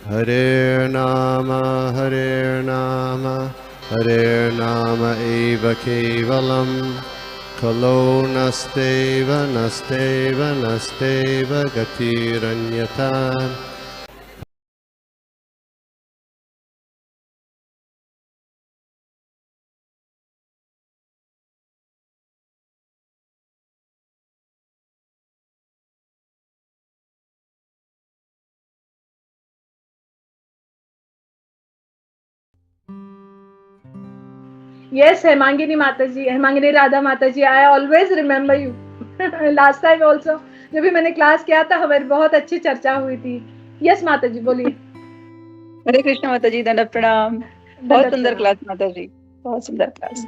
Hare Nama eva kevalam, kalo nasteva nasteva nasteva gatiranyata. Yes, Hemangini Mataji, Hemangini Radha Mataji, I always remember you. Last time also, जब भी मैंने class किया था हमारी बहुत अच्छी चर्चा हुई थी. Yes, माताजी बोलिए. हरे कृष्ण माताजी, दंड प्रणाम. बहुत सुंदर क्लास माताजी, बहुत सुंदर क्लास.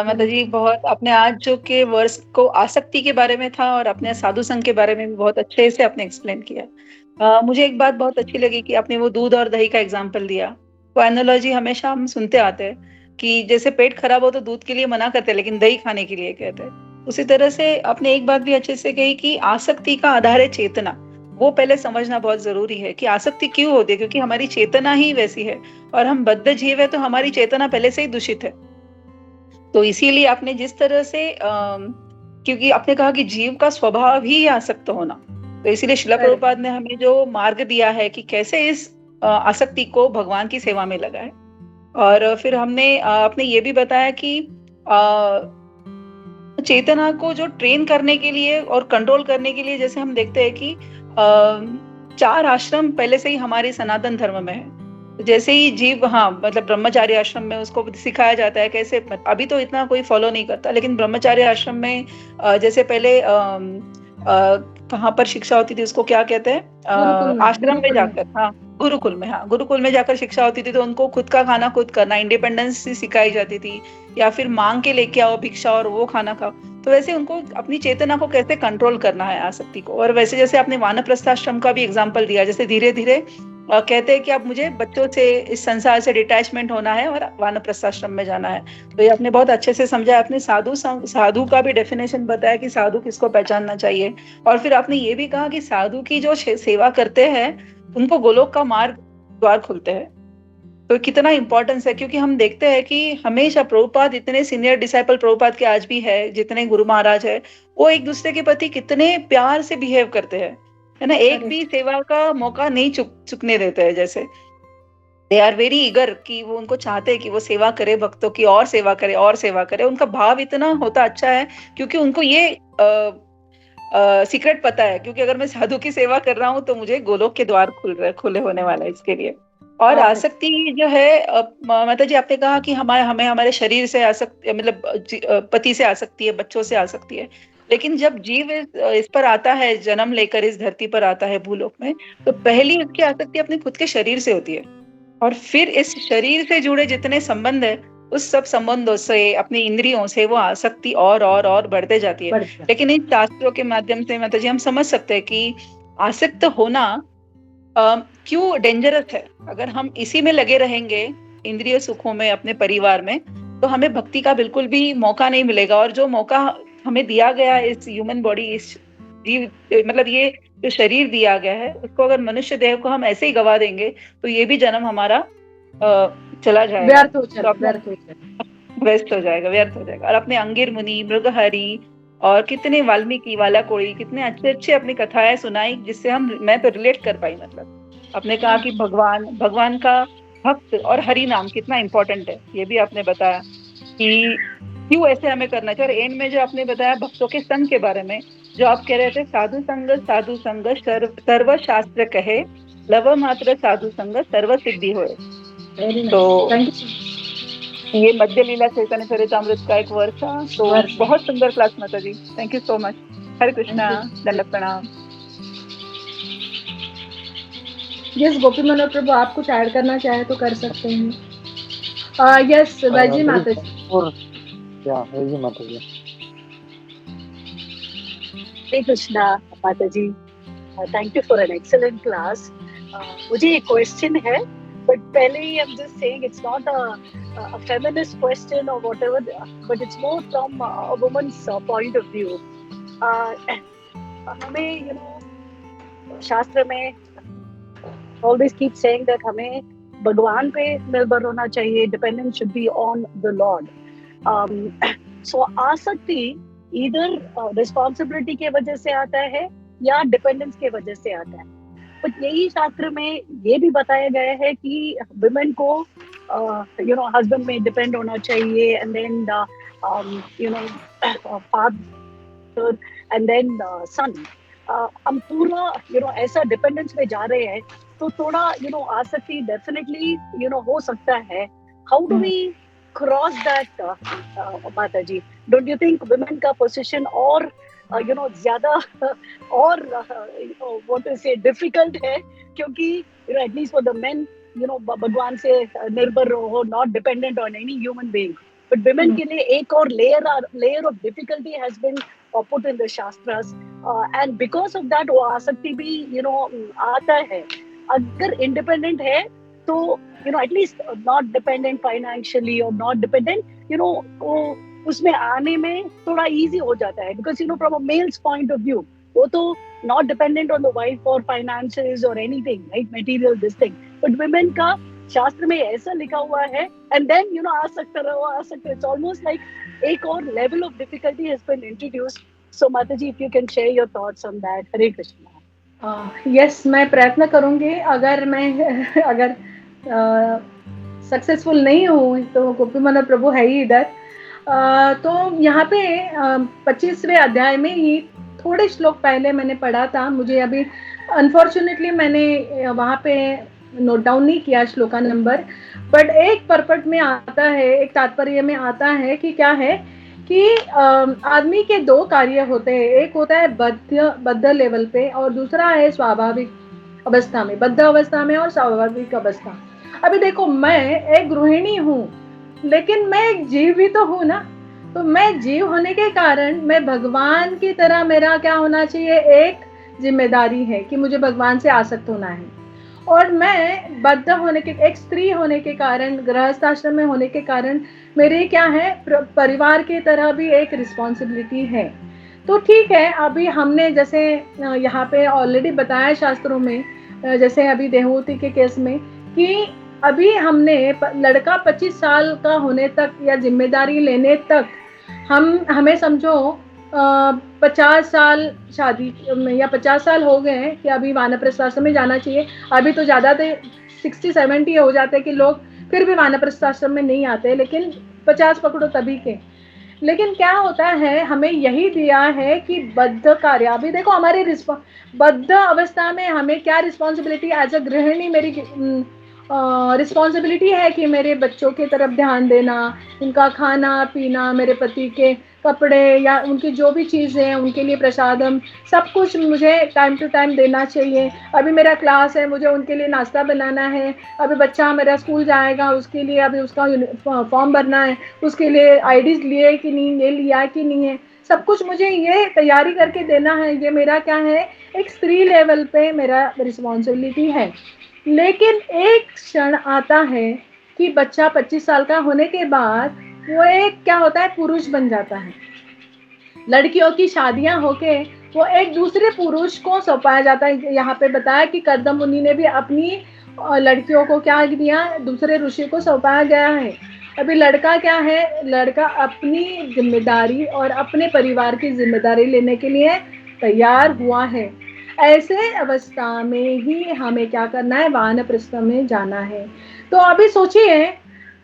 माताजी बहुत अपने आज जो के वर्ष को आसक्ति के बारे में था और अपने साधु संघ के बारे में भी बहुत अच्छे से आपने एक्सप्लेन किया. मुझे एक बात बहुत अच्छी लगी कि आपने वो दूध और दही का एग्जाम्पल दिया. वो एनोलॉजी हमेशा हम सुनते आते हैं कि जैसे पेट खराब हो तो दूध के लिए मना करते हैं लेकिन दही खाने के लिए कहते हैं. उसी तरह से आपने एक बात भी अच्छे से कही कि आसक्ति का आधार है चेतना. वो पहले समझना बहुत जरूरी है कि आसक्ति क्यों होती है, क्योंकि हमारी चेतना ही वैसी है और हम बद्ध जीव है तो हमारी चेतना पहले से ही दूषित है. तो इसीलिए आपने जिस तरह से क्योंकि आपने कहा कि जीव का स्वभाव ही आसक्त होना, तो इसीलिए शिला प्रभुपाद ने हमें जो मार्ग दिया है कि कैसे इस आसक्ति को भगवान की सेवा में लगाए. और फिर हमने आपने ये भी बताया कि चेतना को जो ट्रेन करने के लिए और कंट्रोल करने के लिए, जैसे हम देखते हैं कि 4 आश्रम पहले से ही हमारे सनातन धर्म में है. जैसे ही जीव मतलब ब्रह्मचार्य आश्रम में उसको सिखाया जाता है कैसे, अभी तो इतना कोई फॉलो नहीं करता, लेकिन ब्रह्मचार्य आश्रम में जैसे पहले कहाँ पर शिक्षा होती थी उसको क्या कहते हैं, आश्रम में जाकर, गुरुकुल में जाकर शिक्षा होती थी. तो उनको खुद का खाना खुद करना, इंडिपेंडेंस सिखाई जाती थी, या फिर मांग के लेके आओ भिक्षा और वो खाना खाओ. तो वैसे उनको अपनी चेतना को कैसे कंट्रोल करना है आसक्ति को. और वैसे जैसे आपने वानप्रस्थाश्रम का भी एग्जाम्पल दिया, जैसे धीरे धीरे कहते हैं कि अब मुझे बच्चों से इस संसार से डिटैचमेंट होना है और वानप्रस्थाश्रम में जाना है. तो ये आपने बहुत अच्छे से समझा. आपने साधु का भी डेफिनेशन बताया कि साधु किसको पहचानना चाहिए. और फिर आपने ये भी कहा कि साधु की जो सेवा करते हैं उनको गोलोक का मार्ग द्वार खुलते हैं. तो कितना इंपॉर्टेंस है, क्योंकि हम देखते हैं कि हमेशा प्रभुपाद, इतने सीनियर डिसाइपल प्रभुपाद के आज भी है, जितने गुरु महाराज है, वो एक दूसरे के प्रति कितने प्यार से बिहेव करते हैं, है ना. एक भी सेवा का मौका नहीं चुकने देते हैं. जैसे दे आर वेरी ईगर कि वो उनको चाहते हैं कि वो सेवा करे भक्तों की, और सेवा करे और सेवा करे. उनका भाव इतना होता अच्छा है क्योंकि उनको ये सीक्रेट पता है, क्योंकि अगर मैं साधु की सेवा कर रहा हूँ तो मुझे गोलोक के द्वार खुले होने वाला है इसके लिए. और आसक्ति जो है माता जी, आपने कहा कि हमें हमारे शरीर से आसक्ति, मतलब पति से आसक्ति है, बच्चों से आसक्ति है. लेकिन जब जीव इस पर आता है, जन्म लेकर इस धरती पर आता है भूलोक में, तो पहली उसकी आसक्ति अपने खुद के शरीर से होती है. और फिर इस शरीर से जुड़े जितने संबंध है, उस सब संबंधों से, अपनी इंद्रियों से वो आसक्ति और बढ़ते जाती है. लेकिन इन शास्त्रों के माध्यम से माता जी हम समझ सकते हैं कि आसक्त होना क्यों डेंजरस है. अगर हम इसी में लगे रहेंगे, इंद्रिय सुखों में, अपने परिवार में, तो हमें भक्ति का बिल्कुल भी मौका नहीं मिलेगा. और जो मौका हमें दिया गया इस ह्यूमन बॉडी, इस जीव, मतलब ये जो शरीर दिया गया है, उसको अगर मनुष्य देह को हम ऐसे ही गवा देंगे तो ये भी जन्म हमारा चला जाएगा, व्यर्थ हो जाएगा. और अपने अंगिर मुनि, मृगहरि और कितने वाल्मीकि, वालाकोई, कितने अच्छे अच्छे अपनी कथाएं सुनाई, जिससे मैं तो रिलेट कर पाई. मतलब आपने कहा कि भगवान का भक्त और हरि नाम कितना इंपॉर्टेंट है, ये भी आपने बताया कि क्यों ऐसे हमें करना चाहिए. और एंड में जो आपने बताया भक्तों के संग के बारे में, जो आप कह रहे थे, साधु संग सर्व शास्त्र कहे, लव मात्र साधु संग सर्व सिद्धि होए. तो ये मध्य लीला चैतन्य चरितामृत का एक वर्ष था. तो बहुत सुंदर क्लास माता जी, thank you so much. Hare Krishna, दंड प्रणाम. यस गोपी मनोहर प्रभु, आप कुछ ऐड करना चाहे तो कर सकते हैं. यस वैजी माता जी. माता जी. हरे कृष्णा माता जी, thank you for an excellent class. मुझे एक क्वेश्चन है, but पहले ही I'm just saying it's not a feminist question or whatever, but it's more from a woman's point of view. हमें शास्त्र में always keep saying that हमें भगवान पे निर्भर होना चाहिए, dependence should be on the Lord. So आसक्ति either responsibility के वजह से आता है या dependence के वजह से आता है. But यही शास्त्र में ये भी बताया गया है कि women को husband में depend होना चाहिए, and then father and then son. हम पूरा ऐसा डिपेंडेंस में जा रहे हैं तो थोड़ा आसक्ति डेफिनेटली हो सकता है. How do we cross that Mata ji? Don't you think women का पोजीशन और ज्यादा और व्हाट टू से डिफिकल्ट है, क्योंकि एटलीस्ट फॉर द मेन भगवान से निर्भर हो, not dependent on any human being, but women के लिए एक और layer of difficulty has been put in the shastras, and because of that वो आसक्ति भी आता है. अगर independent है तो at least not dependent financially or not dependent उसमें आने में थोड़ा easy हो जाता है, because from a male's point of view वो तो not dependent on the wife for finances or anything, right, material this thing. But women का शास्त्र में ऐसा लिखा हुआ है, and then आसक्त, it's almost like एक और level of difficulty has been introduced. So Mataji, if you can share your thoughts on that. Hare Krishna. Yes, मैं प्रयत्न करूंगी. अगर सक्सेसफुल नहीं हूँ तो गोपी मनोहर प्रभु है ही इधर. तो यहाँ पे 25वें अध्याय में ही थोड़े श्लोक पहले मैंने पढ़ा था. मुझे अभी अनफॉर्चुनेटली मैंने वहाँ पे नोट डाउन नहीं किया श्लोका नंबर, बट एक परपट में आता है, एक तात्पर्य में आता है कि क्या है कि आदमी के दो कार्य होते हैं. एक होता है बद्ध लेवल पे और दूसरा है स्वाभाविक अवस्था में, बद्ध अवस्था में और स्वाभाविक अवस्था. अभी देखो, मैं एक गृहिणी हूँ लेकिन मैं एक जीव भी तो हूँ ना. तो मैं जीव होने के कारण मैं भगवान की तरह, मेरा क्या होना चाहिए, एक जिम्मेदारी है कि मुझे भगवान से आसक्त होना है. और मैं बद्ध होने के, एक स्त्री होने के कारण, गृहस्थ आश्रम में होने के कारण मेरे क्या है, परिवार की तरह भी एक रिस्पॉन्सिबिलिटी है. तो ठीक है, अभी हमने जैसे यहाँ पे ऑलरेडी बताया शास्त्रों में, जैसे अभी देहूति के केस में, कि अभी हमने लड़का 25 साल का होने तक या जिम्मेदारी लेने तक हमें समझो 50 साल शादी या 50 साल हो गए हैं कि अभी वानप्रस्थ आश्रम में जाना चाहिए. अभी तो ज़्यादा 60-70 हो जाते हैं कि लोग फिर भी वानप्रस्थ आश्रम में नहीं आते, लेकिन 50 पकड़ो तभी के. लेकिन क्या होता है, हमें यही दिया है कि बद्ध कार्य. अभी देखो, हमारे बद्ध अवस्था में हमें क्या रिस्पॉन्सिबिलिटी एज अ गृहिणी, मेरी रिस्पॉन्सिबिलिटी है कि मेरे बच्चों की तरफ ध्यान देना, उनका खाना पीना, मेरे पति के कपड़े या उनकी जो भी चीज़ें हैं उनके लिए प्रसादम, सब कुछ मुझे टाइम टू टाइम देना चाहिए. अभी मेरा क्लास है, मुझे उनके लिए नाश्ता बनाना है. अभी बच्चा मेरा स्कूल जाएगा, उसके लिए अभी उसका फॉर्म भरना है, उसके लिए आईडीज लिए कि नहीं, ये लिया कि नहीं है, सब कुछ मुझे ये तैयारी करके देना है. ये मेरा क्या है, एक स्त्री लेवल पे मेरा रिस्पॉन्सिबिलिटी है. लेकिन एक क्षण आता है कि बच्चा 25 साल का होने के बाद वो एक क्या होता है, पुरुष बन जाता है. लड़कियों की शादियां होके वो एक दूसरे पुरुष को सौंपाया जाता है. यहाँ पे बताया कि कर्दम मुनि ने भी अपनी लड़कियों को क्या दिया, दूसरे ऋषि को सौंपाया गया है. अभी लड़का क्या है, लड़का अपनी जिम्मेदारी और अपने परिवार की जिम्मेदारी लेने के लिए तैयार हुआ है. ऐसे अवस्था में ही हमें क्या करना है, वानप्रस्थ में जाना है. तो अभी सोचिए,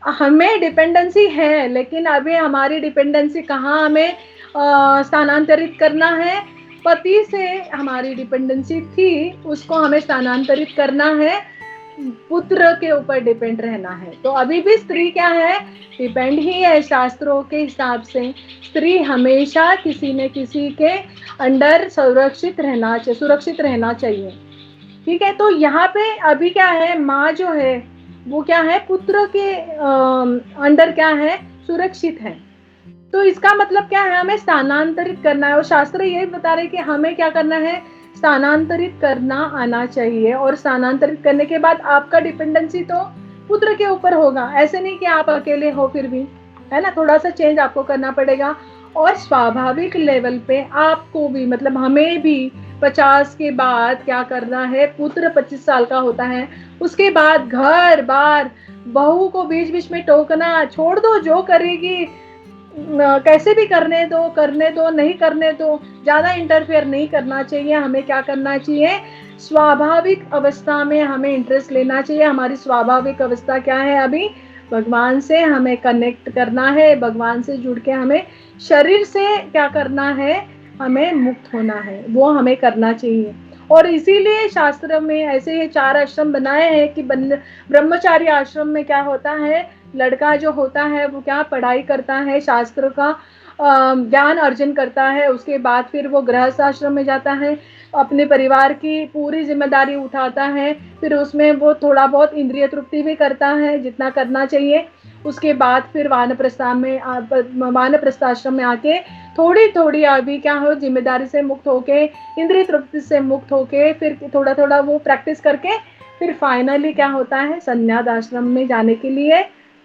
हमें डिपेंडेंसी है, लेकिन अभी हमारी डिपेंडेंसी कहाँ हमें स्थानांतरित करना है. पति से हमारी डिपेंडेंसी थी, उसको हमें स्थानांतरित करना है, पुत्र के ऊपर डिपेंड रहना है. तो अभी भी स्त्री क्या है, डिपेंड ही है. शास्त्रों के हिसाब से स्त्री हमेशा किसी न किसी के अंडर सुरक्षित रहना चाहिए. ठीक है. तो यहाँ पे अभी क्या है, माँ जो है वो क्या है, पुत्र के अंडर क्या है, सुरक्षित है. तो इसका मतलब क्या है, हमें स्थानांतरित करना है. और शास्त्र ये बता रहे कि हमें क्या करना है, स्थानांतरित करना आना चाहिए. और स्थानांतरित करने के बाद आपका डिपेंडेंसी तो पुत्र के ऊपर होगा. ऐसे नहीं कि आप अकेले हो, फिर भी है ना, थोड़ा सा चेंज आपको करना पड़ेगा. और स्वाभाविक लेवल पे आपको भी, मतलब हमें भी 50 के बाद क्या करना है, पुत्र 25 साल का होता है, उसके बाद घर बार, बहू को बीच बीच में टोकना, छोड़ दो जो करेगी कैसे भी करने दो, नहीं करने दो, ज्यादा इंटरफेयर नहीं करना चाहिए। हमें क्या करना चाहिए, स्वाभाविक अवस्था में हमें इंटरेस्ट लेना चाहिए। हमारी स्वाभाविक अवस्था क्या है, अभी भगवान से हमें कनेक्ट करना है, भगवान से जुड़ के हमें शरीर से क्या करना है, हमें मुक्त होना है, वो हमें करना चाहिए। और इसीलिए शास्त्र में ऐसे ये 4 आश्रम बनाए हैं कि ब्रह्मचारी आश्रम में क्या होता है, लड़का जो होता है वो क्या पढ़ाई करता है, शास्त्र का ज्ञान अर्जन करता है, उसके बाद फिर वो गृहस्थ आश्रम में जाता है, अपने परिवार की पूरी जिम्मेदारी उठाता है, फिर उसमें वो थोड़ा बहुत इंद्रिय तृप्ति भी करता है जितना करना चाहिए। उसके बाद फिर वानप्रस्थ आश्रम में आके थोड़ी थोड़ी अभी क्या हो, जिम्मेदारी से मुक्त होके, इंद्रिय तृप्ति से मुक्त होके, फिर थोड़ा थोड़ा वो प्रैक्टिस करके फिर फाइनली क्या होता है, संन्यास आश्रम में जाने के लिए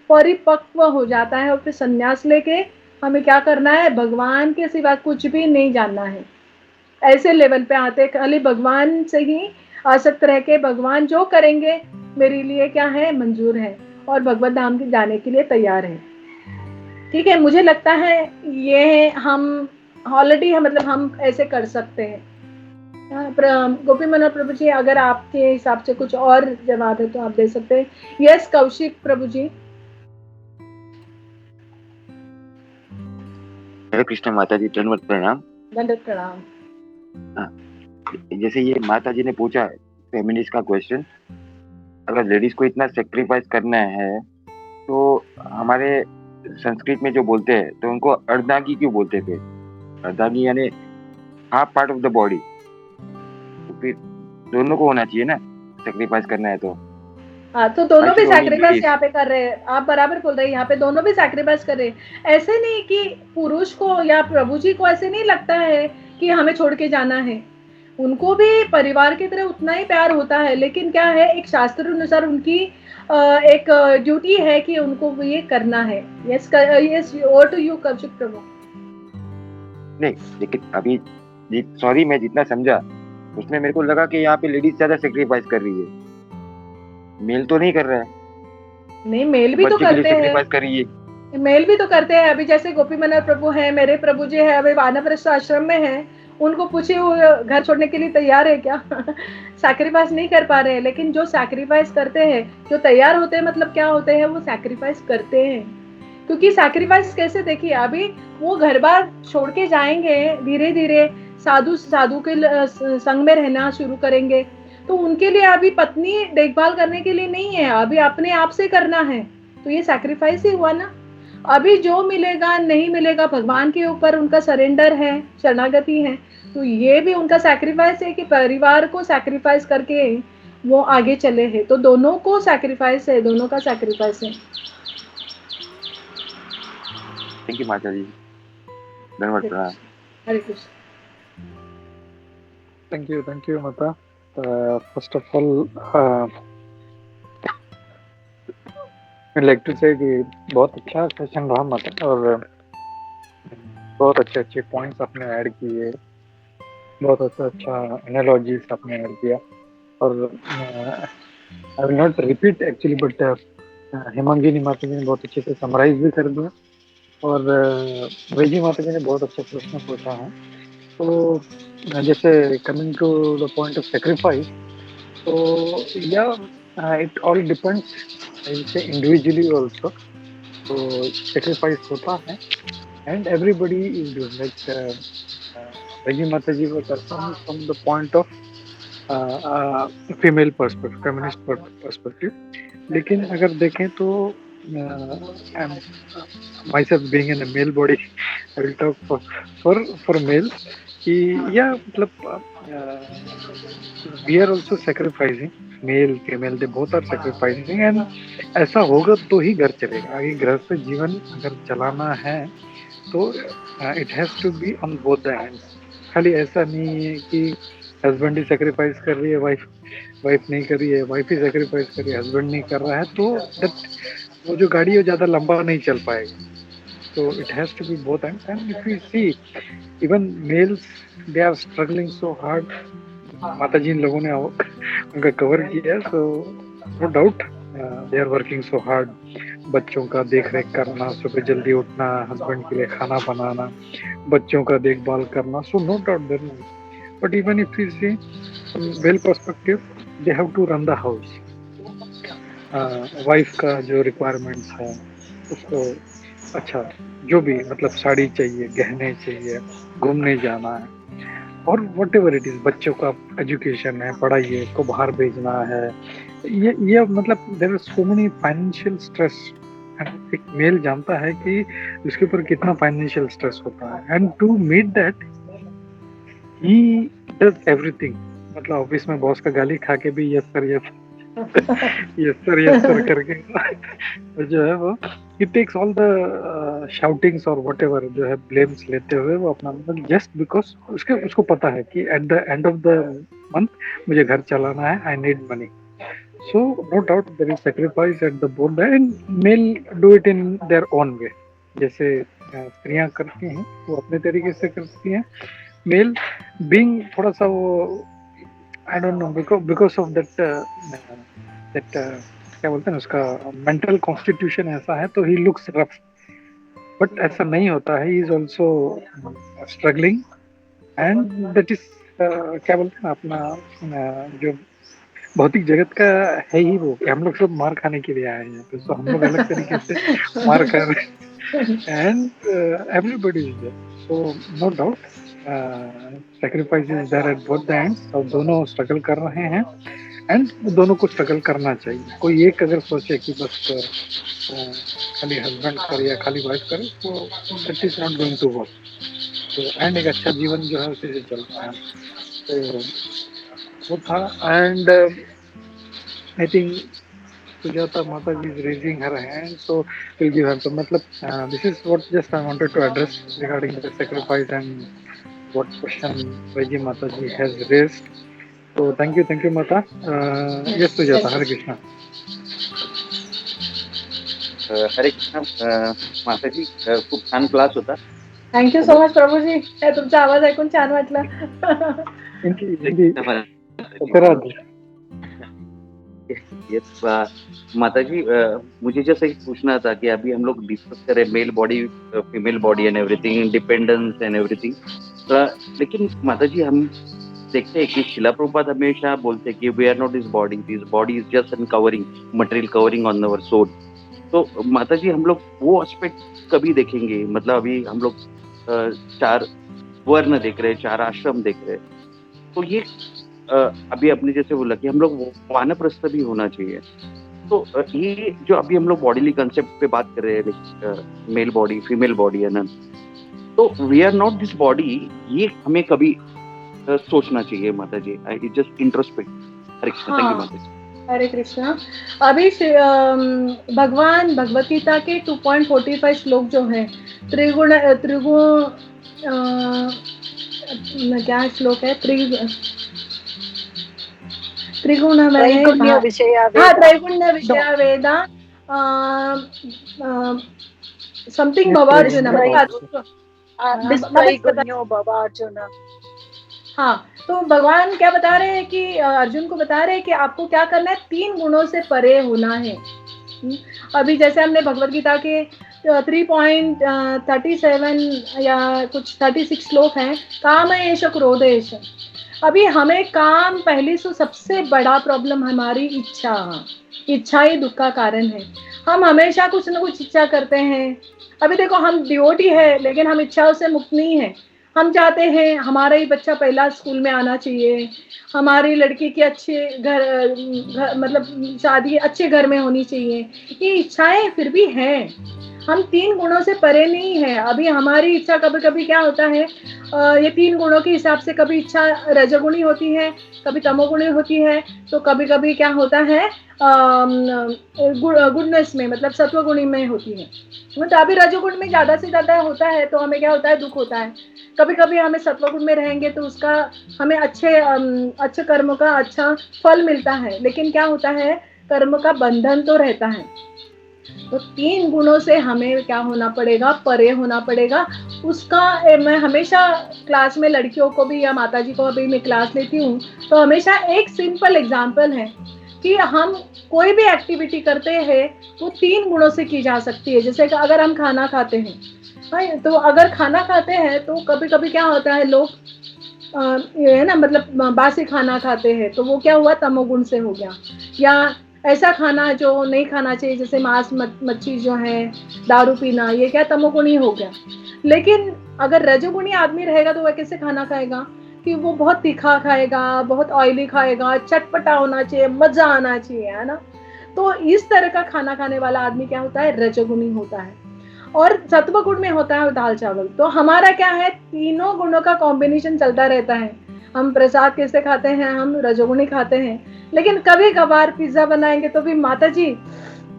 परिपक्व हो जाता है। और फिर संन्यास लेके हमें क्या करना है, भगवान के सिवा कुछ भी नहीं जानना है। ऐसे लेवल पे आते खाली भगवान से ही आसक्त रह के भगवान जो करेंगे मेरे लिए क्या है, मंजूर है, और भगवत धाम के जाने के लिए तैयार है। ठीक है, मुझे लगता है ये हम ऑलरेडी मतलब हम ऐसे कर सकते हैं। गोपी मनोहर प्रभु जी, अगर आपके हिसाब से कुछ और जवाब है तो आप दे सकते हैं। यस कौशिक प्रभु जी। हरे कृष्ण माता जी, दंडवत प्रणाम। दंडवत प्रणाम। जैसे ये माता जी ने पूछा फेमिनिस्ट का क्वेश्चन, अगर लेडीज को इतना सेक्रीफाइस करना है तो हमारे संस्कृत में जो बोलते हैं तो उनको अर्धांगी क्यों बोलते थे? अर्धांगी यानी half part of the body, तो फिर दोनों को होना चाहिए ना, सेक्रीफाइस करना है तो। हाँ, तो दोनों भी सैक्रिफाइस यहाँ पे कर रहे हैं, आप बराबर बोल रहे हैं, यहाँ पे दोनों भी सैक्रिफाइस कर रहे हैं। ऐसे नहीं कि पुरुष को या प्रभु जी को ऐसे नहीं लगता है कि हमें छोड़ के जाना है, उनको भी परिवार की तरह उतना ही प्यार होता है, लेकिन क्या है, एक शास्त्र अनुसार उनकी एक ड्यूटी है कि उनको ये करना है। Yes over to you Kaushik Prabhu. नहीं, लेकिन अभी सॉरी मैं जितना समझा उसमें मेरे को लगा कि यहाँ पे लेडीज ज्यादा सेक्रीफाइस कर रही है, मेल तो नहीं कर रहा है। नहीं, मेल भी तो करते हैं, कर रही है, मेल भी तो करते हैं। अभी जैसे गोपी मनोहर प्रभु है, मेरे प्रभु जी है, अभी वानप्रस्थ आश्रम में है, उनको पूछे वो घर छोड़ने के लिए तैयार है क्या? सैक्रिफाइस नहीं कर पा रहे हैं, लेकिन जो सैक्रिफाइस करते हैं, जो तैयार होते हैं, मतलब क्या होते हैं, वो सैक्रिफाइस करते हैं। क्योंकि सैक्रिफाइस कैसे, देखिए अभी वो घर बार छोड़ के जाएंगे, धीरे धीरे साधु के संग में रहना शुरू करेंगे, तो उनके लिए अभी पत्नी देखभाल करने के लिए नहीं है, अभी अपने आप से करना है, तो ये सैक्रिफाइस ही हुआ ना। अभी जो मिलेगा नहीं मिलेगा भगवान के ऊपर उनका सरेंडर है, शरणागति है, तो ये भी उनका सैक्रिफाइस है कि परिवार को सैक्रिफाइस करके वो आगे चले हैं। तो दोनों को सैक्रिफाइस है, दोनों का सैक्रिफाइस है। थैंक यू माता जी, धन्यवाद। हरे कृष्ण। थैंक यू माता। First of all I'd like to say कि बहुत अच्छा सेशन रहा माता, और बहुत अच्छे पॉइंट्स आपने ऐड किए, बहुत अच्छा एनालॉजीज आपने ऐड किया, और I will not repeat actually, but Hemangini माता जी ने बहुत अच्छे से समराइज भी कर दिया, और वैजी माता जी ने बहुत अच्छा प्रश्न पूछा है। तो जैसे coming to the point of sacrifice, तो या it all depends individually also, तो सेक्रीफाइस होता है and everybody is doing, like वैजी माता जी वो करता हूँ from the point of female perspective, feminist perspective. लेकिन अगर देखें तो myself being in a male body, I will talk for male कि या मतलब we are also sacrificing, male female they both are sacrificing, and ऐसा होगा तो ही घर चलेगा। आगे गृहस्थ जीवन अगर चलाना है तो it has to be on both the hands. खाली ऐसा नहीं है कि हस्बैंड ही सैक्रिफाइस कर रही है, वाइफ नहीं कर रही है, वाइफ ही सैक्रिफाइस कर रही है, हस्बैंड नहीं कर रहा है, तो वो जो गाड़ी है ज़्यादा लंबा नहीं चल पाएगा। So it has to be both ends. And if we see, even males, they are struggling so hard. माता जी इन लोगों ने उनका कवर किया, so no doubt they are working so hard. बच्चों का देख रेख करना, सुबह जल्दी उठना, हस्बैंड के लिए खाना बनाना, बच्चों का देखभाल करना, so no doubt there is. But even if we see from male perspective, they have to run the house. Wife का जो रिक्वायरमेंट्स है उसको अच्छा जो भी मतलब साड़ी चाहिए, गहने चाहिए, घूमने जाना है और वट एवर इट इज, बच्चों का एजुकेशन है, पढ़ाई है, उसको बाहर भेजना है, ये मतलब there are so many financial stress. एक मेल जानता है कि उसके ऊपर कितना फाइनेंशियल स्ट्रेस होता है, and to meet that he does everything. मतलब ऑफिस में बॉस का गाली खा के भी यस सर करके जो है वो he takes all the shoutings or whatever जो है blames लेते हुए वो अपना मतलब just because उसको पता है कि at the end of the month मुझे घर चलाना है, I need money. So no doubt there is sacrifice at the both and male do it in their own way. जैसे स्त्रियां करती हैं वो अपने तरीके से करती हैं. Male being थोड़ा सा वो I don't know because of that क्या बोलते हैं उसका मेंटल कॉन्स्टिट्यूशन ऐसा है, तो ही लुक्स रफ. बट ऐसा नहीं होता है, he is also struggling and that is क्या बोलते हैं अपना जो भौतिक जगत का है ही वो कि हम लोग सब मार खाने के लिए आए हैं, तो हम लोग अलग तरीके से मार खा रहे हैं and everybody is there. So no doubt sacrifice is there at both the ends. और दोनों स्ट्रगल कर रहे हैं एंड दोनों को स्ट्रगल करना चाहिए. कोई एक अगर सोचे कि बस खाली हस्बैंड करे या खाली वाइफ करे तो that is not going to work. तो एंड एक अच्छा जीवन जो है उसी से चलता है. तो वो था. And I think Sujata Mata ji is raising her hand, so will give her. तो मतलब this is what just I wanted to address regarding the sacrifice and what question Vaiji माता जी हैज रेज्ड. तो thank you Mata. Yes Sujata, Hare Krishna. Hare Krishna Mata ji, खूप छान क्लास होता. Thank you so much Prabhuji. तुमचा आवाज ऐकून छान वाटलं. यस माता जी, मुझे जैसे ही पूछना था कि अभी हम लोग डिस्कस करें male body, female body and everything, independence and everything, लेकिन माता जी हम देखते हैं कि शिला प्रभुपाद हमेशा बोलते हैं कि we are not this body is just an covering, material covering on our soul. तो माता जी हम लोग वो एस्पेक्ट कभी देखेंगे? मतलब अभी हम लोग 4 वर्ण देख रहे हैं, 4 आश्रम देख रहे हैं, तो ये अभी आपने जैसे बोला कि हम लोग वानप्रस्थ भी होना चाहिए. तो ये जो अभी हम लोग बॉडीली कंसेप्ट पे बात कर रहे हैं, मेल बॉडी, फीमेल बॉडी है ना, तो we are not this body, ये हमें कभी सोचना चाहिए Mata ji. I just introspect. Hare Krishna. Thank you Mata ji. Hare Krishna. अभी भगवान भगवत गीता के 2.45 श्लोक जो है, त्रिगुण क्या श्लोक है? त्रैगुण्य विषया वेदा समथिंग भवार्जुन. हाँ, तो भगवान क्या बता रहे हैं कि अर्जुन को बता रहे हैं कि आपको क्या करना है, 3 गुणों से परे होना है. अभी जैसे हमने भगवत गीता के 3.37 या कुछ 36 श्लोक हैं, काम एष क्रोध एष. अभी हमें काम पहले से सबसे बड़ा प्रॉब्लम हमारी इच्छा ही दुख का कारण है. हम हमेशा कुछ ना कुछ इच्छा करते हैं. अभी देखो हम डिवोटी है लेकिन हम इच्छाओं से मुक्त नहीं है. हम चाहते हैं हमारा ही बच्चा पहला स्कूल में आना चाहिए, हमारी लड़की की अच्छे घर मतलब शादी अच्छे घर में होनी चाहिए. ये इच्छाएं फिर भी हैं, हम 3 गुणों से परे नहीं है. अभी हमारी इच्छा कभी कभी क्या होता है, ये 3 गुणों के हिसाब से कभी इच्छा रजोगुणी होती है, कभी तमोगुणी होती है, तो कभी कभी क्या होता है गुडनेस में मतलब सत्वगुणी में होती है. तो अभी रजोगुण में ज्यादा से ज्यादा होता है तो हमें क्या होता है, दुख होता है. कभी कभी हमें सत्वगुण में रहेंगे तो उसका हमें अच्छे कर्म का अच्छा फल मिलता है, लेकिन क्या होता है कर्म का बंधन तो रहता है. तो 3 गुणों से हमें क्या होना पड़ेगा, परे होना पड़ेगा उसका। मैं हमेशा क्लास में लड़कियों को भी या माता जी को अभी मैं क्लास लेती हूँ तो हमेशा एक सिंपल एग्जाम्पल है कि हम कोई भी एक्टिविटी करते हैं वो 3 गुणों से की जा सकती है। जैसे कि अगर हम खाना खाते हैं, तो अगर खाना खाते हैं तो कभी कभी क्या होता है, लोग ये है ना, मतलब बासी खाना खाते हैं तो वो क्या हुआ, तमोगुण से हो गया। या ऐसा खाना जो नहीं खाना चाहिए, जैसे मांस मच्छी जो है, दारू पीना, ये क्या तमोगुण ही हो गया। लेकिन अगर रजोगुणी आदमी रहेगा तो वह कैसे खाना खाएगा कि वो बहुत तीखा खाएगा, बहुत ऑयली खाएगा, चटपटा होना चाहिए, मजा आना चाहिए, है ना। तो इस तरह का खाना खाने वाला आदमी क्या होता है, रजोगुणी होता है। और सत्व गुण में होता है दाल चावल। तो हमारा क्या है, तीनों गुणों का कॉम्बिनेशन चलता रहता है। हम प्रसाद कैसे खाते हैं, हम रजोगुणी खाते हैं। लेकिन कभी कभार पिज्जा बनाएंगे तो भी माता जी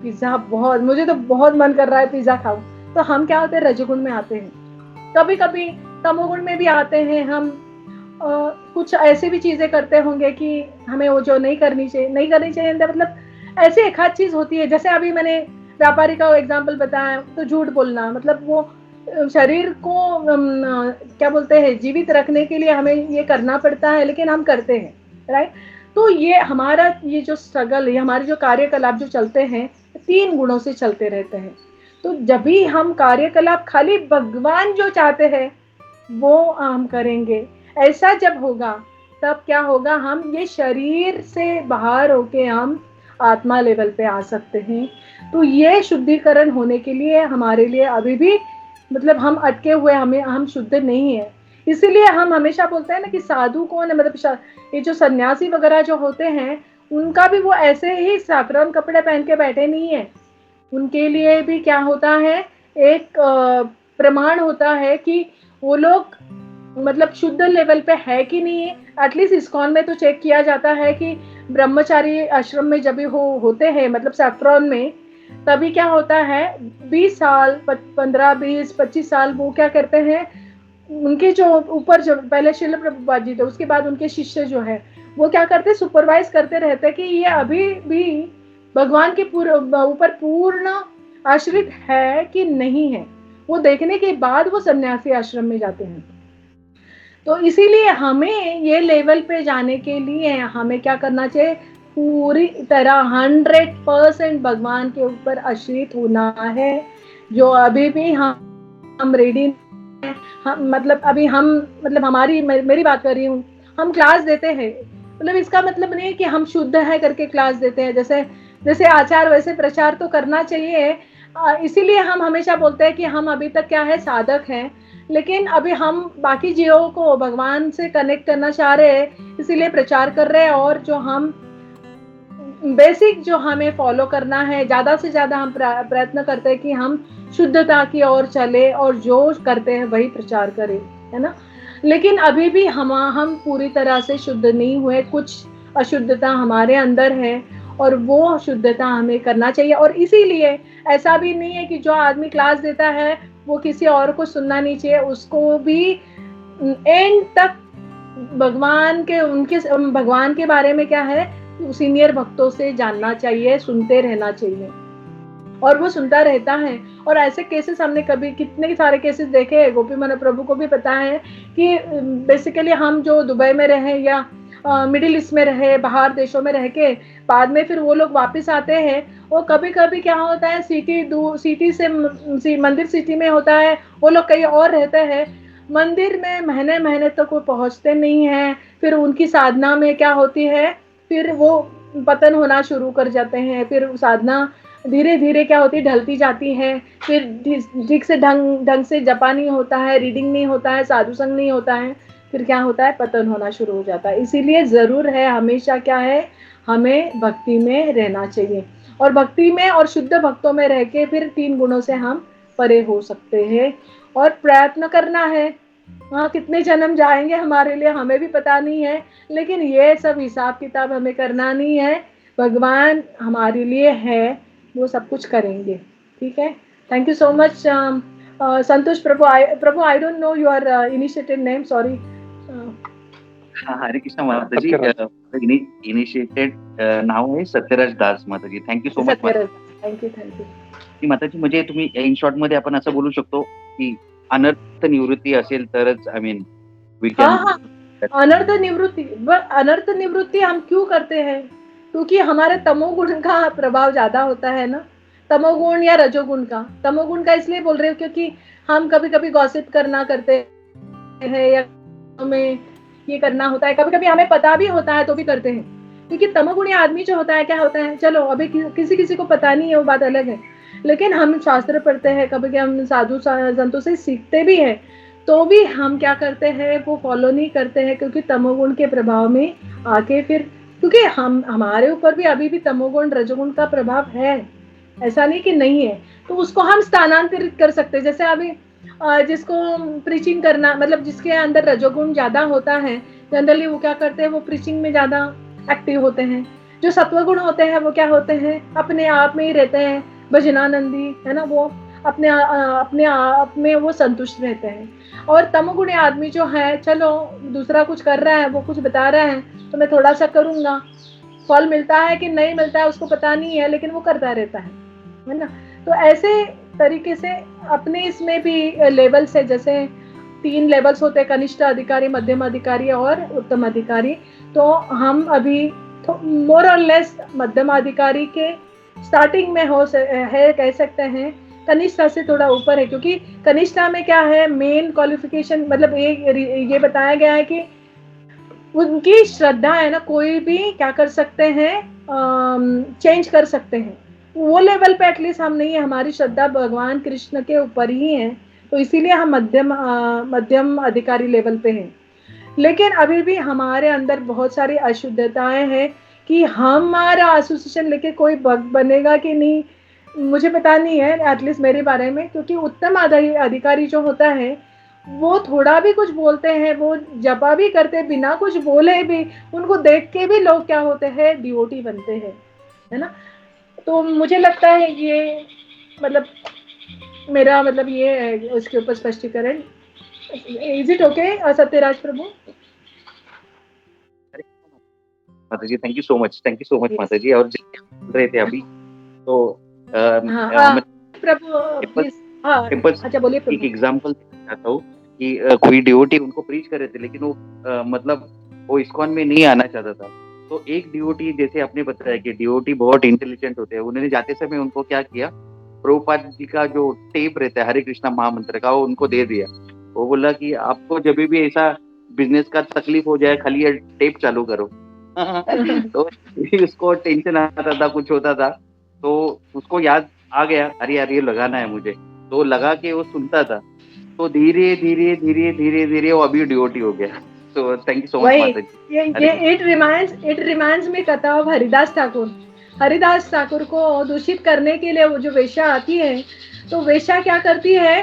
पिज्जा बहुत, मुझे तो बहुत मन कर रहा है पिज्जा खाऊं, तो हम क्या होते हैं, रजोगुण में आते हैं। कभी कभी तमोगुण में भी आते हैं हम। कुछ ऐसी भी चीजें करते होंगे कि हमें वो जो नहीं करनी चाहिए, मतलब ऐसी एक आध चीज होती है। जैसे अभी मैंने व्यापारी का एग्जाम्पल बताया, तो झूठ बोलना, मतलब वो शरीर को क्या बोलते हैं, जीवित रखने के लिए हमें ये करना पड़ता है, लेकिन हम करते हैं, राइट। तो ये हमारा ये जो स्ट्रगल, ये हमारे जो कार्यकलाप जो चलते हैं 3 गुणों से चलते रहते हैं। तो जब भी हम कार्यकलाप खाली भगवान जो चाहते हैं वो हम करेंगे, ऐसा जब होगा तब क्या होगा, हम ये शरीर से बाहर होके हम आत्मा लेवल पे आ सकते हैं। तो ये शुद्धिकरण होने के लिए हमारे लिए अभी भी, मतलब हम अटके हुए, हम शुद्ध नहीं है। इसीलिए हम हमेशा बोलते हैं ना कि साधु कौन है, मतलब ये जो सन्यासी वगैरह जो होते हैं उनका भी वो ऐसे ही साधारण कपड़े पहन के बैठे नहीं है। उनके लिए भी क्या होता है, एक प्रमाण होता है कि वो लोग मतलब शुद्ध लेवल पे है कि नहीं है। एटलीस्ट इस्कॉन में तो चेक किया जाता है कि ब्रह्मचारी आश्रम में जब भी होते हैं, मतलब सैफ्रॉन में, तभी क्या होता है 20 साल 15 20 25 साल वो क्या करते हैं, उनके जो ऊपर जो पहले शिल प्रभुपाद जी थे, उसके बाद उनके शिष्य जो है वो क्या करते, सुपरवाइज करते रहते कि ये अभी भी भगवान के ऊपर पूर्ण आश्रित है कि नहीं है। वो देखने के बाद वो सन्यासी आश्रम में जाते हैं। तो इसीलिए हमें ये लेवल पे जाने के लिए हमें क्या करना चाहिए, पूरी तरह 100% भगवान के ऊपर आश्रित होना है। जो अभी भी हम रेडी हैं, हम मतलब अभी हम मतलब मेरी बात कर रही हूँ, हम क्लास देते हैं, मतलब इसका मतलब नहीं है कि हम शुद्ध है करके क्लास देते हैं। जैसे आचार वैसे प्रचार तो करना चाहिए। इसीलिए हम हमेशा बोलते हैं कि हम अभी तक क्या है, साधक हैं, लेकिन अभी हम बाकी जीवों को भगवान से कनेक्ट करना चाह रहे हैं, इसीलिए प्रचार कर रहे हैं। और जो हम बेसिक जो हमें फॉलो करना है, ज्यादा से ज्यादा हम प्रयत्न करते हैं कि हम शुद्धता की ओर चले और जो करते हैं वही प्रचार करें, है ना। लेकिन अभी भी हम पूरी तरह से शुद्ध नहीं हुए, कुछ अशुद्धता हमारे अंदर है और वो शुद्धता हमें करना चाहिए। और इसीलिए ऐसा भी नहीं है कि जो आदमी क्लास देता है वो किसी और को सुनना नहीं चाहिए, उसको भी एंड तक भगवान के बारे में क्या है, सीनियर भक्तों से जानना चाहिए, सुनते रहना चाहिए। और वो सुनता रहता है। और ऐसे केसेस हमने कभी कितने सारे केसेस देखे हैं, गोपी मन प्रभु को भी पता है कि बेसिकली हम जो दुबई में रहे या मिडिल ईस्ट में रहे, बाहर देशों में रह के बाद में फिर वो लोग वापस आते हैं, वो कभी कभी क्या होता है, सिटी से मंदिर सिटी में होता है, वो लोग कहीं और रहते हैं, मंदिर में महीने महीने तक वो पहुंचते नहीं है। फिर उनकी साधना में क्या होती है, फिर वो पतन होना शुरू कर जाते हैं। फिर साधना धीरे धीरे क्या होती है, ढलती जाती है। फिर ठीक से ढंग से जपा नहीं होता है, रीडिंग नहीं होता है, साधु संग नहीं होता है, फिर क्या होता है, पतन होना शुरू हो जाता है। इसीलिए जरूर है हमेशा क्या है, हमें भक्ति में रहना चाहिए। और भक्ति में और शुद्ध भक्तों में रह के फिर 3 गुणों से हम परे हो सकते हैं। और प्रयत्न करना है, हाँ कितने जन्म जाएंगे हमारे लिए हमें भी पता नहीं है, लेकिन ये सब हिसाब किताब हमें करना नहीं है। भगवान हमारे लिए है, वो सब कुछ करेंगे। ठीक है, thank you so much Santosh Prabhu. I don't know your initiated name, sorry. Hare Krishna Mata ji, initiated नाव है सत्यराज दास माता जी। Thank you so much. Thank you. Mataji म्हणजे तुम्ही इन शॉर्ट मध्ये आपण असं बोलू शकतो की अनर्थ निवृत्ती असेल तरच आय मीन वी हाँ कॅन. हाँ, अनर्थ निवृत्ति हम क्यों करते हैं? क्योंकि हमारे तमोगुण का प्रभाव ज्यादा होता है ना, तमोगुण या रजोगुण का. तमोगुण का इसलिए बोल रही हूँ क्योंकि हम कभी कभी गॉसिप करना करते हैं या हमें ये करना होता है, कभी कभी हमें पता भी होता है तो भी करते हैं. क्योंकि तमोगुणी आदमी जो होता है क्या होता है, चलो अभी किसी किसी को पता नहीं है, वो बात अलग है. लेकिन हम शास्त्र पढ़ते हैं, कभी हम साधु संतों से सीखते भी हैं, तो भी हम क्या करते हैं, वो फॉलो नहीं करते हैं, क्योंकि तमोगुण के प्रभाव में आके फिर, क्योंकि हम हमारे ऊपर भी अभी भी तमोगुण रजोगुण का प्रभाव है, ऐसा नहीं कि नहीं है. तो उसको हम स्थानांतरित कर सकते हैं. जैसे अभी जिसको प्रीचिंग करना, मतलब जिसके अंदर रजोगुण ज्यादा होता है, जनरली वो क्या करते हैं, वो प्रीचिंग में ज्यादा एक्टिव होते हैं. जो सत्वगुण होते हैं वो क्या होते हैं, अपने आप में ही रहते हैं, भजनानंदी है ना, वो अपने आप में वो संतुष्ट रहते हैं. और तमोगुणी आदमी जो है, चलो दूसरा कुछ कर रहा है, वो कुछ बता रहा है तो मैं थोड़ा सा करूंगा, फल मिलता है कि नहीं मिलता है उसको पता नहीं है, लेकिन वो करता रहता है ना. तो ऐसे तरीके से अपने इसमें भी लेवल्स है, जैसे 3 लेवल्स होते हैं, कनिष्ठ अधिकारी, मध्यम अधिकारी और उत्तम अधिकारी. तो हम अभी मोर और लेस मध्यम अधिकारी के स्टार्टिंग में है, कह सकते हैं. कनिष्ठा से थोड़ा ऊपर है, क्योंकि कनिष्ठा में क्या है, मेन क्वालिफिकेशन, मतलब ये बताया गया है कि उनकी श्रद्धा है ना, कोई भी क्या कर सकते हैं, चेंज कर सकते हैं. वो लेवल पे एटलीस्ट हम नहीं है, हमारी श्रद्धा भगवान कृष्ण के ऊपर ही है, तो इसीलिए हम मध्यम अधिकारी लेवल पे हैं. लेकिन अभी भी हमारे अंदर बहुत सारी अशुद्धताएं हैं कि हमारा एसोसिएशन लेके कोई भक्त बनेगा कि नहीं, मुझे पता नहीं है, एटलीस्ट मेरे बारे में. क्योंकि उत्तम अधिकारी जो होता है, वो थोड़ा भी कुछ बोलते हैं, वो जपा भी करते बिना कुछ बोले भी, उनको देख के भी लोग क्या होते हैं, डिवोटी बनते हैं, है ना. तो मुझे लगता है ये, मतलब मेरा मतलब ये है उसके ऊपर स्पष्टीकरण. Is it okay Satyaraj Prabhu? Mata ji thank you so much माता जी. और जैसे बोल रहे थे अभी तो प्रभु अच्छा बोलिए. एक एग्जांपल चाहता हूँ कि कोई डिवोटी उनको प्रीच कर रहे थे, लेकिन वो मतलब वो इस्कॉन में नहीं आना चाहता था. तो एक डिवोटी, जैसे आपने बताया कि डिवोटी बहुत इंटेलिजेंट होते हैं, उन्होंने जाते समय उनको क्या किया, प्रभुपाद जी का जो टेप रहता है हरे कृष्णा महामंत्र का, वो उनको दे दिया. वो बोला कि आपको जब भी ऐसा बिजनेस का तकलीफ हो जाए, खाली ये टेप चालू करो. तो उसको टेंशन आता था, कुछ होता था, तो उसको याद आ गया, अरे यार ये लगाना है मुझे, तो लगा के वो सुनता था. तो धीरे धीरे धीरे धीरे धीरे वो अभी डिवोटी हो गया. तो थैंक यू सो मच माता जी. ये इट रिमाइंड्स मी कथा ऑफ हरिदास ठाकुर को दूषित करने के लिए वो जो वेश्या आती है, तो वेश्या क्या करती है,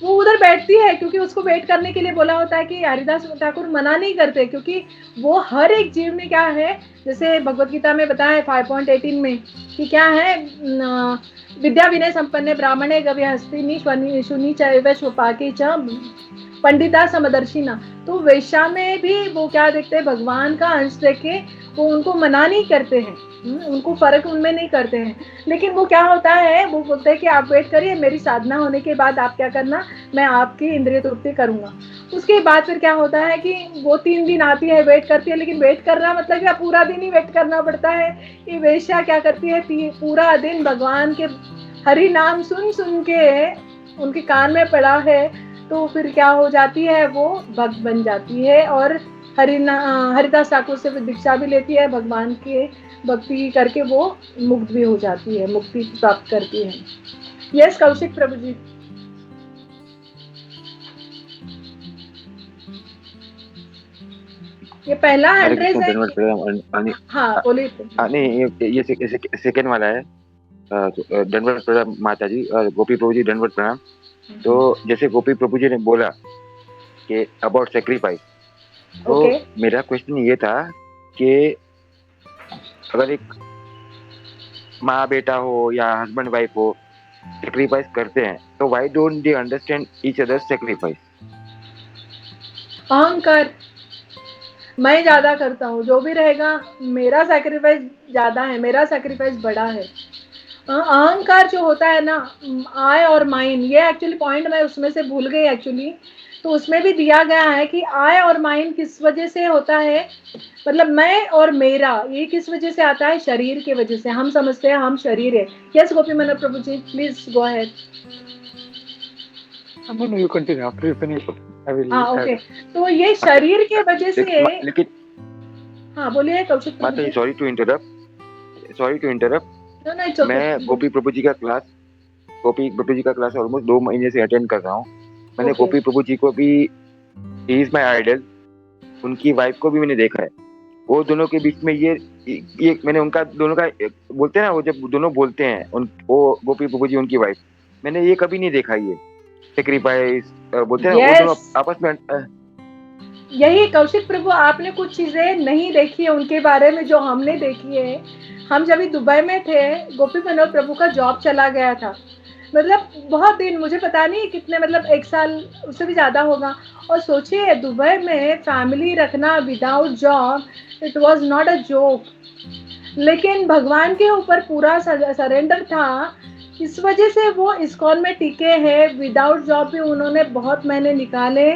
वो उधर बैठती है, क्योंकि उसको वेट करने के लिए बोला होता है कि हरिदास ठाकुर मना नहीं करते, क्योंकि वो हर एक जीव में क्या है, जैसे भगवत गीता में बताया है 5.18 में कि क्या है, विद्या विनय संपन्ने ब्राह्मणे गव्य हस्तिनी शुनि चैव स्वपाके च पंडिता समदर्शिना. तो वेश्या में भी वो क्या देखते हैं, भगवान का अंश देखे, वो उनको मना नहीं करते हैं, उनको फर्क उनमें नहीं करते हैं. लेकिन वो क्या होता है, वो बोलते हैं कि आप वेट करिए, मेरी साधना होने के बाद आप क्या करना, मैं आपकी इंद्रिय तृप्ति करूंगा. उसके बाद फिर क्या होता है कि वो 3 दिन आती है, वेट करती है, लेकिन वेट करना मतलब क्या, पूरा दिन ही वेट करना पड़ता है. ये वेश्या क्या करती है, पूरा दिन भगवान के हरि नाम सुन के उनके कान में पड़ा है, तो फिर क्या हो जाती है, वो भक्त बन जाती है और हरिदास ठाकुर से दीक्षा भी लेती है, भगवान के भक्ति करके वो मुक्त भी हो जाती है, मुक्ति प्राप्त करती है. यस कौशिक प्रभु जी. ये पहला 100 है. हाँ बोलिए. नहीं ये सेकेंड वाला है. दंडवत प्रणाम माता जी और गोपी प्रभु जी, दंडवत प्रणाम. तो जैसे गोपी प्रभु जी ने बोला कि अबाउट सेक्रीफाइस, तो मेरा क्वेश्चन ये था कि अगर एक माँ बेटा हो या हस्बैंड वाइफ हो, सेक्रीफाइस करते हैं, तो why don't they understand each other sacrifice? अहंकार, मैं ज्यादा करता हूँ, जो भी रहेगा मेरा सैक्रिफाइस ज्यादा है, मेरा सैक्रिफाइस बड़ा है. अहंकार जो होता है ना, आई और माइन, ये एक्चुअली पॉइंट मैं उसमें से भूल गई एक्चुअली। तो उसमें भी दिया गया है कि आई और माइन किस वजह से होता है, मतलब मैं और मेरा, ये किस वजह से आता है, शरीर के वजह से। हम समझते हैं हम शरीर है। Yes Gopi Manohar Prabhu ji, please go ahead. No, you continue. After you finish, I will okay. add. तो ये शरीर के वजह से, लेकिन हाँ बोलिए कौशिक प्रभु माता जी, जी। Sorry to interrupt. No, no, it's okay. मैं गोपी प्रभु जी का क्लास ऑलमोस्ट 2 महीने से अटेंड कर रहा हूँ। मैंने Okay. गोपी प्रभु जी को भी, ही इज माय आइडल, उनकी वाइफ को भी मैंने देखा है। वो दोनों के बीच में ये मैंने उनका दोनों का बोलते हैं ना, वो जब दोनों बोलते हैं वो गोपी प्रभु जी उनकी वाइफ, मैंने ये कभी नहीं देखा, ये सेक्रीफाइस बोलते हैं ना, वो दोनों आपस में यही कौशिक प्रभु, आपने कुछ चीजें नहीं देखी है उनके बारे में जो हमने देखी है। हम जब दुबई में थे, गोपी मनोहर प्रभु का जॉब चला गया था, मतलब बहुत दिन, मुझे पता नहीं कितने, मतलब 1 साल उससे भी ज्यादा होगा। और सोचिए दुबई में फैमिली रखना without job, it was not a joke. लेकिन भगवान के ऊपर पूरा सरेंडर था, इस वजह से वो इस्कॉन में टिके हैं। विदाउट जॉब भी उन्होंने बहुत महीने निकाले।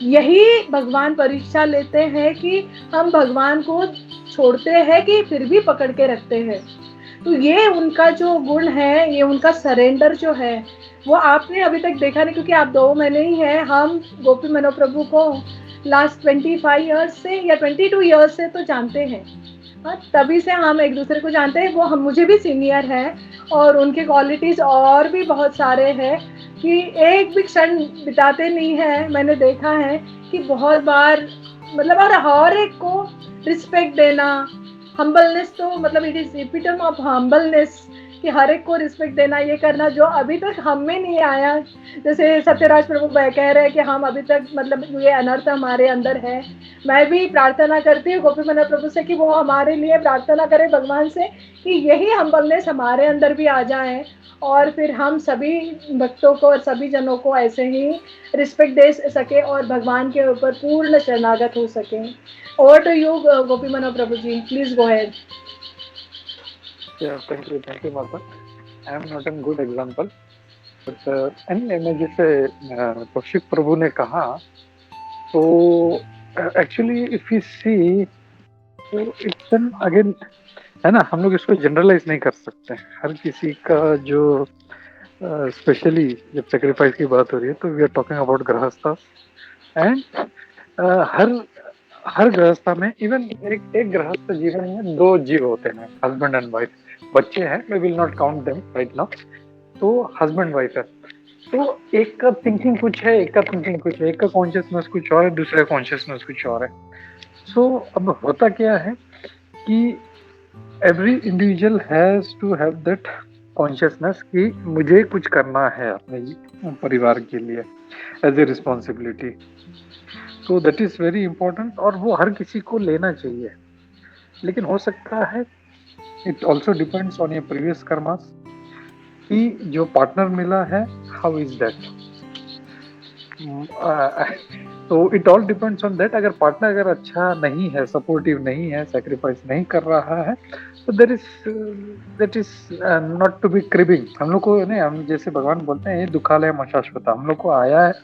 यही भगवान परीक्षा लेते हैं कि हम भगवान को छोड़ते हैं कि फिर भी पकड़ के रखते हैं। तो ये उनका जो गुण है, ये उनका सरेंडर जो है, वो आपने अभी तक देखा नहीं, क्योंकि आप 2 महीने ही हैं। हम गोपी मनोहर प्रभु को लास्ट 25 ईयर्स से या 22 ईयर्स से तो जानते हैं। तभी से हम एक दूसरे को जानते हैं। वो हम मुझे भी सीनियर है और उनके क्वालिटीज और भी बहुत सारे हैं कि एक भी क्षण बिताते नहीं है। मैंने देखा है कि बहुत बार, मतलब और हर एक को रिस्पेक्ट देना, हम्बलनेस, तो मतलब it is epitome of humbleness कि हर एक को रिस्पेक्ट देना, ये करना जो अभी तक हम में नहीं आया। जैसे सत्यराज प्रभु कह रहे हैं कि हम अभी तक, मतलब ये अनर्थ हमारे अंदर है। मैं भी प्रार्थना करती हूँ गोपी मनोहर प्रभु से कि वो हमारे लिए प्रार्थना करें भगवान से कि यही हम्बलनेस हमारे अंदर भी आ जाए, और फिर हम सभी भक्तों को और सभी जनों को ऐसे ही रिस्पेक्ट दे सके और भगवान के ऊपर पूर्ण शरणागत हो सके। Over to you Gopi Manohar Prabhu ji, please go ahead. Yeah, thank you, Mata. I am not a good example, but anyway, मैं जैसे कौशिक प्रभु ने कहा, तो actually if we see, तो it's an again, है ना, हम लोग इसको जनरलाइज नहीं कर सकते। हर किसी का जो स्पेशली जब सेक्रीफाइस की बात हो रही है, तो we are talking about grihastha, and हर गृहस्था में, इवन एक गृहस्थ जीवन में 2 जीव होते हैं, हस्बैंड एंड वाइफ। बच्चे हैं, we will not count them right now, तो हस्बैंड वाइफ है। तो एक का थिंकिंग कुछ है, एक का थिंकिंग कुछ है, एक का कॉन्शियसनेस कुछ और है, दूसरे का कॉन्शियसनेस कुछ और है। सो अब होता क्या है कि every individual has to have that consciousness कि मुझे कुछ करना है अपने परिवार के लिए एज ए रिस्पॉन्सिबिलिटी। तो दैट इज वेरी इंपॉर्टेंट, और वो हर किसी को लेना चाहिए। लेकिन हो सकता है, it also depends on your previous karmas, कि जो पार्टनर मिला है, हाउ इज दैट। तो it all depends on that. अगर पार्टनर अगर अच्छा नहीं है, सपोर्टिव नहीं है, सेक्रीफाइस नहीं कर रहा है, तो that is not to be cribbing. हम लोग को नहीं, हम जैसे भगवान बोलते हैं, ये दुखालय मशाश्वता, हम लोग को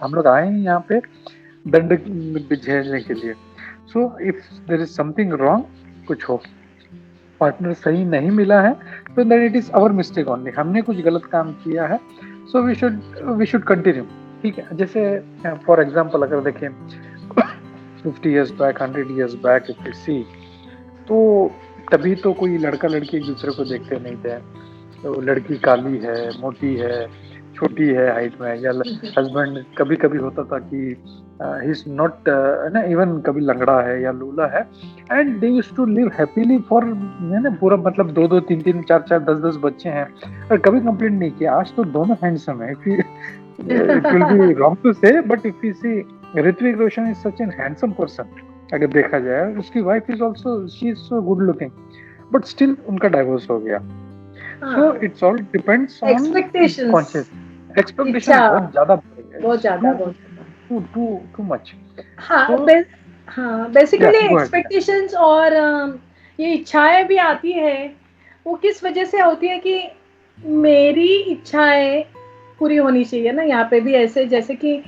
हम लोग आए हैं यहाँ पे दंड झेलने के लिए। So if there is something wrong, कुछ हो, पार्टनर सही नहीं मिला है, तो then it is our mistake only, हमने कुछ गलत काम किया है। सो वी शुड कंटिन्यू, ठीक है। जैसे फॉर एग्जांपल अगर देखें 50 years back, 100 years back if you see, तो तभी तो कोई लड़का लड़की एक दूसरे को देखते नहीं थे। तो लड़की काली है, मोटी है, छोटी है हाइट में, या हस्बैंड कभी कभी होता था कि ही इज नॉट ना, इवन कभी लंगड़ा है या लूला है, and they used to live happily for, ना, पूरा मतलब 2-2, 3-3, 4-4, 10-10 बच्चे हैं, और कभी कंप्लेंट नहीं किया। आज तो दोनों हैंडसम है। It will be wrong to say, but if you see, Hrithik Roshan is such a handsome person. अगर देखा जाए, उसकी wife is also, she is so good looking, but still उनका divorce हो गया। So it's all depends on expectations, conscious expectation बहुत ज्यादा too much। हाँ, बेसिकली एक्सपेक्टेशंस और ये इच्छाएं भी आती है। वो किस वजह से होती है कि मेरी इच्छाएं पूरी होनी चाहिए ना यहाँ पे भी, ऐसे जैसे कि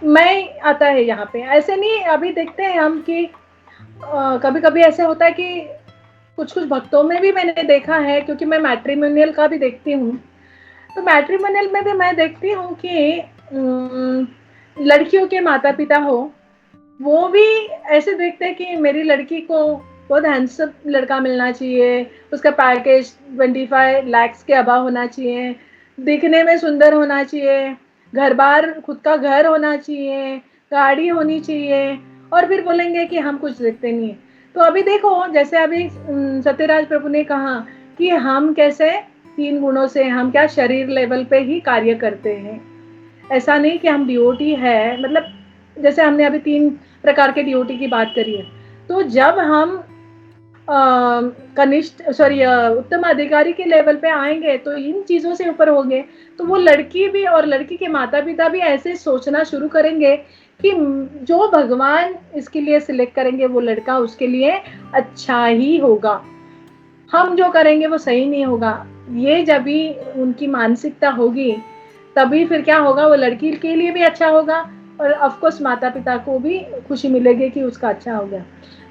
मैं आता है यहाँ पे, ऐसे नहीं अभी देखते हैं हम कि कभी कभी ऐसे होता है कि कुछ कुछ भक्तों में भी मैंने देखा है, क्योंकि मैं मैट्रिमोनियल का भी देखती हूँ, तो मैट्रिमोनियल में भी मैं देखती हूँ कि लड़कियों के माता पिता हो, वो भी ऐसे देखते हैं कि मेरी लड़की को बहुत हैंडसम लड़का मिलना चाहिए, उसका पैकेज 25 लाख के अबव होना चाहिए, दिखने में सुंदर होना चाहिए, घर बार खुद का घर होना चाहिए, गाड़ी होनी चाहिए, और फिर बोलेंगे कि हम कुछ देखते नहीं है। तो अभी देखो जैसे अभी सत्यराज प्रभु ने कहा कि हम कैसे 3 गुणों से हम क्या शरीर लेवल पे ही कार्य करते हैं, ऐसा नहीं कि हम डिओटी है, मतलब जैसे हमने अभी 3 प्रकार के डिओटी की बात करी है, तो जब हम उत्तम अधिकारी के लेवल पे आएंगे तो इन चीजों से ऊपर होंगे, तो वो लड़की भी और लड़की के माता पिता भी ऐसे सोचना शुरू करेंगे कि जो भगवान इसके लिए सिलेक्ट करेंगे वो लड़का उसके लिए अच्छा ही होगा, हम जो करेंगे वो सही नहीं होगा। ये जब भी उनकी मानसिकता होगी तभी फिर क्या होगा, वो लड़की के लिए भी अच्छा होगा और ऑफ कोर्स माता पिता को भी खुशी मिलेगी कि उसका अच्छा हो गया।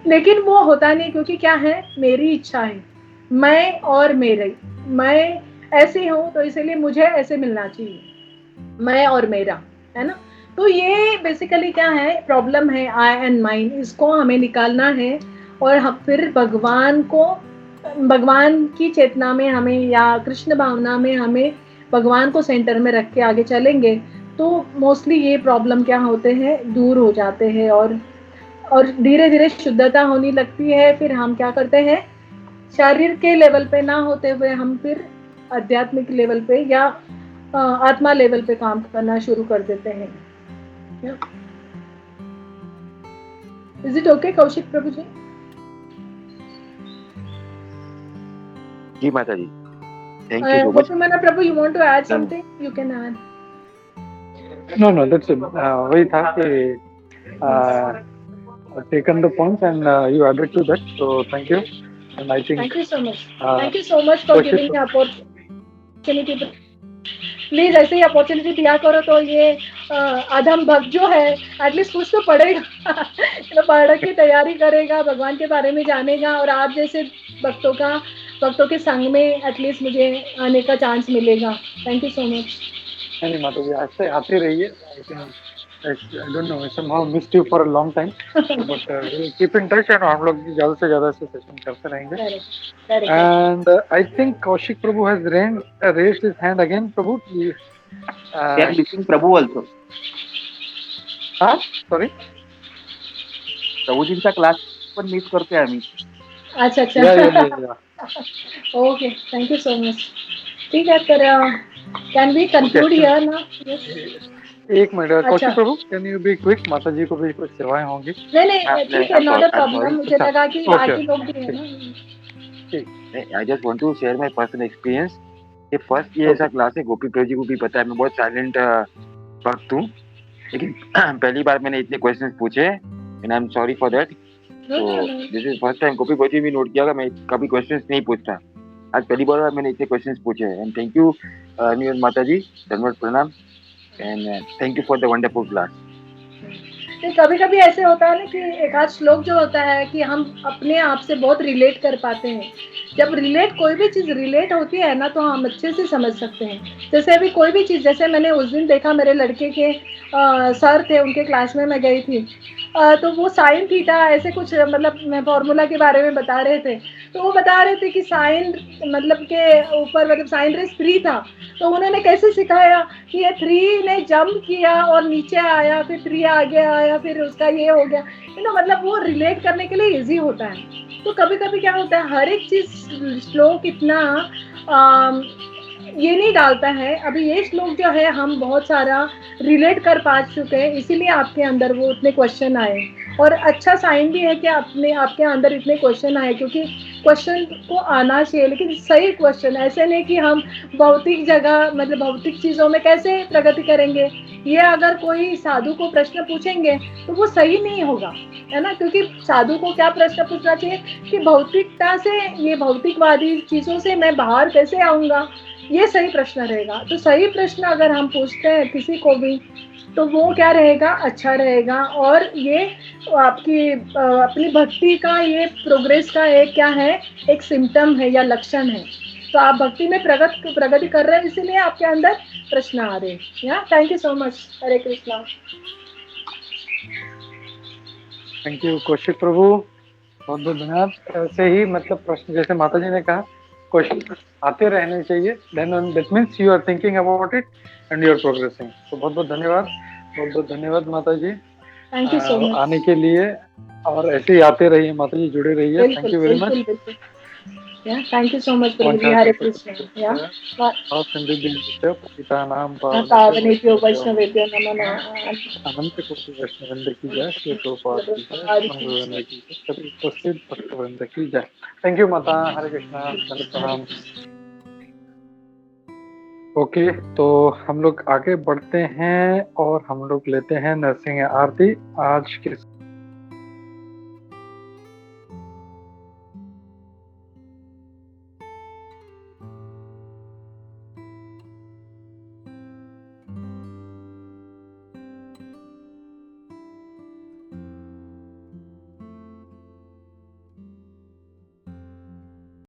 लेकिन वो होता नहीं, क्योंकि क्या है, मेरी इच्छा है, मैं और मेरे, मैं ऐसी हूँ तो इसलिए मुझे ऐसे मिलना चाहिए, मैं और मेरा, है ना। तो ये बेसिकली क्या है, प्रॉब्लम है आई एंड माइन, इसको हमें निकालना है और हम फिर भगवान को, भगवान की चेतना में हमें या कृष्ण भावना में हमें भगवान को सेंटर में रख के आगे चलेंगे तो मोस्टली ये प्रॉब्लम क्या होते हैं, दूर हो जाते हैं और धीरे धीरे शुद्धता होने लगती है। फिर हम क्या करते हैं, शारीर के लेवल पे ना होते हुए हम फिर आध्यात्मिक लेवल पे या आत्मा लेवल पे काम करना शुरू कर देते हैं। Is it okay Kaushik Prabhu ji? जी माता जी, thank you so much. Gopimana Prabhu, you want to add something? You can add. No, that's it. वही था कि taken the points and you added to that, so thank you. And I think thank you so much. Thank you so much for giving me opportunity. Please ऐसे ही opportunity दिया करो तो ये अधम भक्त जो है एटलीस्ट कुछ तो पढ़ेगा तो पढ़ की तैयारी करेगा, भगवान के बारे में जानेगा, और आप जैसे भक्तों के संग में एटलीस्ट मुझे आने का चांस मिलेगा। Thank you so much. नहीं माता जी, ऐसे आते रहिए। I don't know, I somehow missed you for a long time, but we'll keep in touch and हम लोग ज़्यादा से ज़्यादा ऐसे सेशन करते रहेंगे। And I think Kaushik Prabhu has raised his hand again. Prabhu, we are missing Prabhu also. हाँ, sorry. प्रभुजींचा class पण मिस करतोय आम्ही। अच्छा। Okay, thank you so much. ठीक है, तर can we conclude here now? Yes. एक minute Kaushik Prabhu, can you be quick? माता जी को भी कुछ सेवाएं होंगी। नहीं ठीक है, नॉट अ प्रॉब्लम। मुझे लगा कि बाकी लोग भी हैं ना। I just want to share my personal experience. ये फर्स्ट ये ऐसा क्लास है, गोपी प्रभु जी को भी पता है मैं बहुत साइलेंट भक्त हूँ, लेकिन पहली बार मैंने इतने क्वेश्चंस पूछे and I am sorry for that. तो दिस इज फर्स्ट टाइम गोपी प्रभु जी भी नोट किया मैं कभी क्वेश्चंस नहीं पूछता, आज पहली बार मैंने इतने क्वेश्चंस पूछे एंड थैंक यू माता जी, धन्यवाद, प्रणाम and thank you for the wonderful class. कभी कभी ऐसे होता है ना कि एक आध श्लोक जो होता है कि हम अपने आप से बहुत रिलेट कर पाते हैं। जब कोई भी चीज रिलेट होती है ना तो हम अच्छे से समझ सकते हैं। जैसे अभी कोई भी चीज, जैसे मैंने उस दिन देखा मेरे लड़के के सर थे, उनके क्लास में मैं गई थी, तो वो साइन थीटा ऐसे कुछ मतलब फॉर्मूला के बारे में बता रहे थे। तो वो बता रहे थे कि साइन मतलब के ऊपर मतलब साइन रेस 3 था, तो उन्होंने कैसे सिखाया कि ये 3 ने जंप किया और नीचे आया, फिर 3 आगे आया, फिर उसका ये हो गया, मतलब वो रिलेट करने के लिए इजी होता है। तो कभी कभी क्या होता है, हर एक चीज श्लोक इतना ये नहीं डालता है। अभी ये श्लोक जो है हम बहुत सारा रिलेट कर पा चुके हैं, इसीलिए आपके अंदर वो उतने क्वेश्चन आए और अच्छा साइन भी है कि आपके अंदर इतने क्वेश्चन आए, क्योंकि क्वेश्चन को आना चाहिए, लेकिन सही क्वेश्चन, ऐसे नहीं कि हम भौतिक जगह मतलब भौतिक चीज़ों में कैसे प्रगति करेंगे। ये अगर कोई साधु को प्रश्न पूछेंगे तो वो सही नहीं होगा, है ना, क्योंकि साधु को क्या प्रश्न पूछना चाहिए कि भौतिकता से, ये भौतिकवादी चीज़ों से मैं बाहर कैसे आऊँगा, ये सही प्रश्न रहेगा। तो सही प्रश्न अगर हम पूछते हैं किसी को भी तो वो क्या रहेगा, अच्छा रहेगा। और ये आपकी अपनी भक्ति का ये प्रोग्रेस का एक क्या है, एक सिम्टम है या लक्षण है। तो आप भक्ति में प्रगति कर रहे हैं, इसीलिए आपके अंदर प्रश्न आ रहे हैं। या thank you so much. Hare Krishna. Thank you Kaushik Prabhu, बहुत बहुत धन्यवाद। ऐसे ही मतलब प्रश्न जैसे माता जी ने कहा क्वेश्चन आते रहने चाहिए, then that means you are thinking about it and you are progressing. तो बहुत बहुत धन्यवाद माता जी थैंक यू सो मच आने के लिए, और ऐसे ही आते रहिए माता जी, जुड़े रहिए। Thank you very much. Yeah, thank you so much, Prabhuji. Hare Krishna. Yeah. पावनेभ्यो वैष्णवेभ्यो नमो नमः। अनंत कोटि वैष्णववृंद की जय, श्री प्रभुपाद की जय, संतवृंद की जय, सभी उपस्थित भक्तवृंद की जय। थैंक यू माता। हरे कृष्णा। दंडवत प्रणाम। ओके, तो हम लोग आगे बढ़ते हैं और हम लोग लेते हैं नरसिंह आरती। आज के